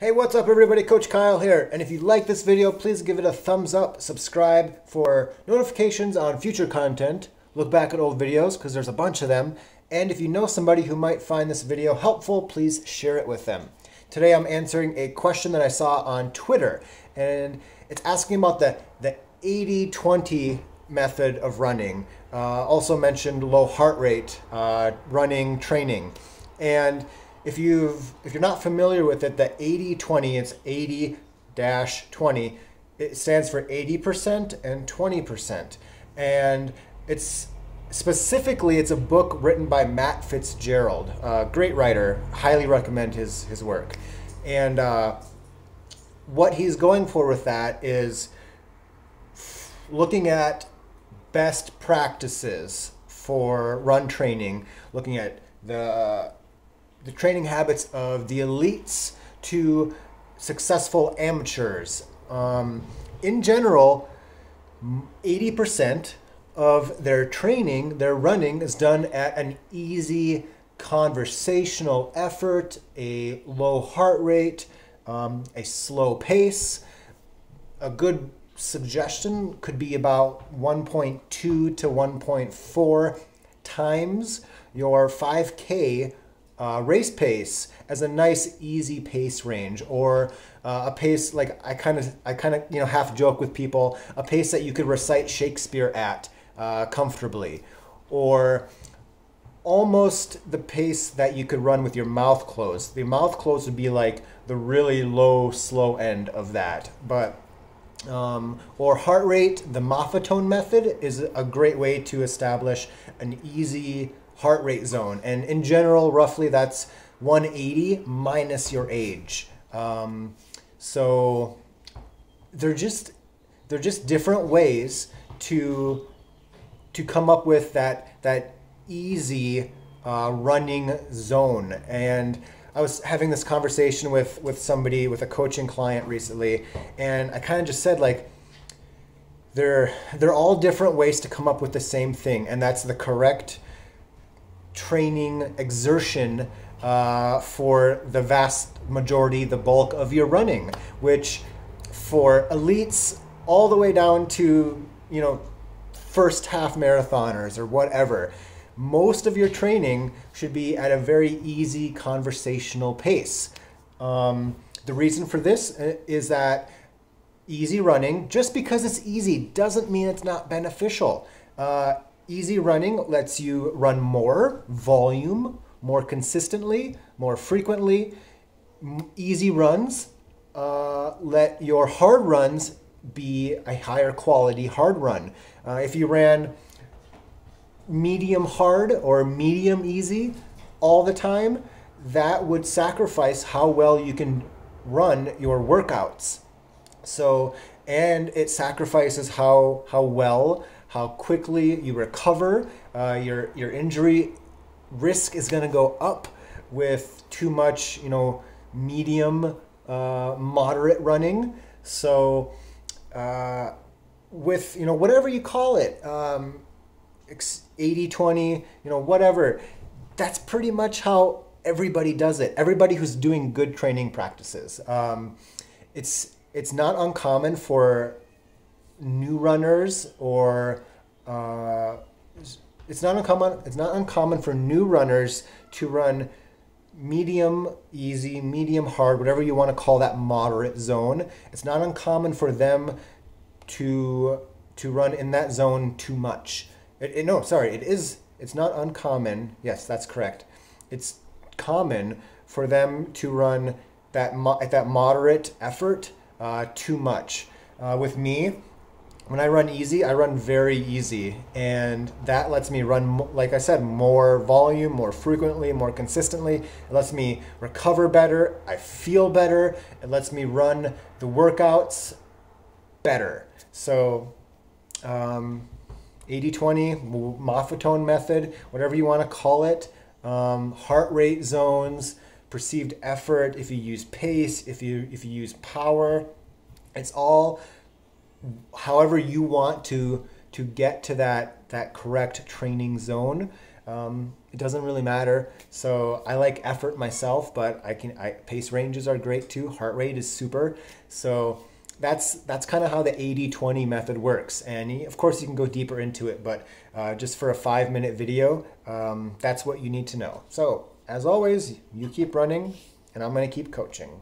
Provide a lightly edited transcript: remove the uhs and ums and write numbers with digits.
Hey, what's up everybody? Coach Kyle here. And if you like this video, please give it a thumbs up, subscribe for notifications on future content. Look back at old videos because there's a bunch of them. And if you know somebody who might find this video helpful, please share it with them. Today I'm answering a question that I saw on Twitter, and it's asking about the 80-20 method of running. Also mentioned low heart rate running training. And if you're not familiar with it, the 80-20, it's 80-20. It stands for 80% and 20%. And it's specifically, it's a book written by Matt Fitzgerald, a great writer. Highly recommend his work. And what he's going for with that is looking at best practices for run training, looking at the training habits of the elites to successful amateurs. In general, 80% of their training, their running, is done at an easy conversational effort, a low heart rate, a slow pace. A good suggestion could be about 1.2 to 1.4 times your 5K race pace as a nice easy pace range, or a pace like I kind of half joke with people, a pace that you could recite Shakespeare at comfortably, or almost the pace that you could run with your mouth closed. The mouth closed would be like the really low, slow end of that. But or heart rate, the Moffatone method is a great way to establish an easy heart rate zone. And in general, roughly that's 180 minus your age. So they're just different ways to come up with that easy running zone. And I was having this conversation with somebody, with a coaching client recently, and I kind of just said, like, they're all different ways to come up with the same thing, and that's the correct training exertion for the vast majority, the bulk of your running, which for elites all the way down to, first half marathoners or whatever, most of your training should be at a very easy conversational pace. The reason for this is that easy running, just because it's easy doesn't mean it's not beneficial. Easy running lets you run more volume, more consistently, more frequently. Easy runs let your hard runs be a higher quality hard run. If you ran medium hard or medium easy all the time, that would sacrifice how well you can run your workouts. So, and it sacrifices how quickly you recover. Your injury risk is going to go up with too much, medium, moderate running. So, with, whatever you call it, 80-20, whatever, that's pretty much how everybody does it. Everybody who's doing good training practices. It's not uncommon for new runners, or it's not uncommon for new runners to run medium easy, medium hard, whatever you want to call that moderate zone. It's not uncommon for them to run in that zone too much. It's not uncommon. Yes, that's correct. It's common for them to run at that moderate effort too much. With me, when I run easy, I run very easy, and that lets me run, like I said, more volume, more frequently, more consistently. It lets me recover better. I feel better. It lets me run the workouts better. So 80-20, Moffatone method, whatever you want to call it, heart rate zones, perceived effort, if you use pace, if you use power, it's all however you want to get to that correct training zone. it doesn't really matter. So I like effort myself, but pace ranges are great too. Heart rate is super. So that's kind of how the 80-20 method works. And of course you can go deeper into it, but just for a 5-minute video, that's what you need to know. So as always, you keep running and I'm going to keep coaching.